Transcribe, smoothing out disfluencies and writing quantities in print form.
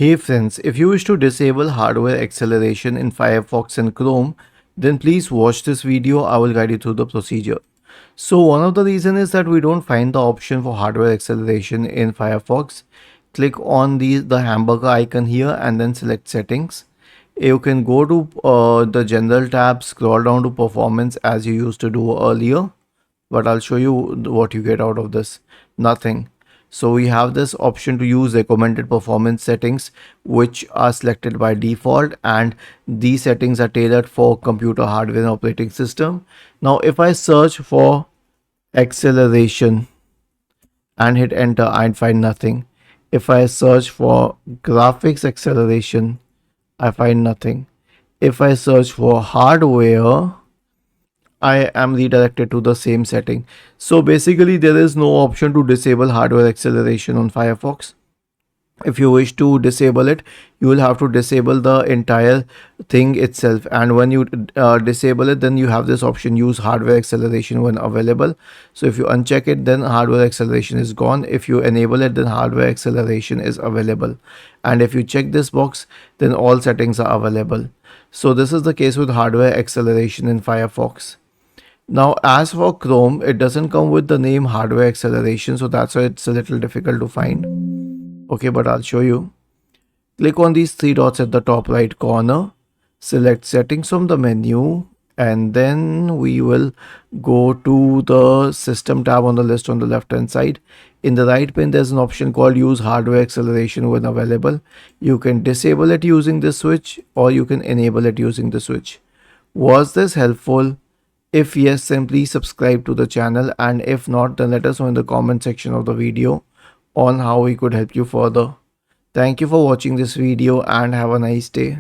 Hey friends, if you wish to disable hardware acceleration in Firefox and Chrome, then please watch this video. I will guide you through the procedure. So one of the reason is that we don't find the option for hardware acceleration in Firefox. Click on the hamburger icon here and then select settings. You can go to the general tab, scroll down to performance as you used to do earlier, but I'll show you what you get out of this. Nothing. So we have this option to use recommended performance settings, which are selected by default, and these settings are tailored for computer hardware and operating system. Now if I search for acceleration and hit enter, I find nothing. If I search for graphics acceleration, I find nothing. If I search for hardware, I am redirected to the same setting. So basically there is no option to disable hardware acceleration on Firefox. If you wish to disable it, you will have to disable the entire thing itself, and when you disable it, then you have this option, use hardware acceleration when available. So if you uncheck it, then hardware acceleration is gone. If you enable it, then hardware acceleration is available, and if you check this box, then all settings are available. So this is the case with hardware acceleration in Firefox. Now, as for Chrome, it doesn't come with the name hardware acceleration, so that's why it's a little difficult to find. Okay, but I'll show you. Click on these three dots at the top right corner, select settings from the menu, and then we will go to the system tab on the list on the left hand side. In the right pane, there's an option called use hardware acceleration when available. You can disable it using this switch, or you can enable it using the switch. Was this helpful? If yes, then please subscribe to the channel, and if not, then let us know in the comment section of the video on how we could help you further. Thank you for watching this video and have a nice day.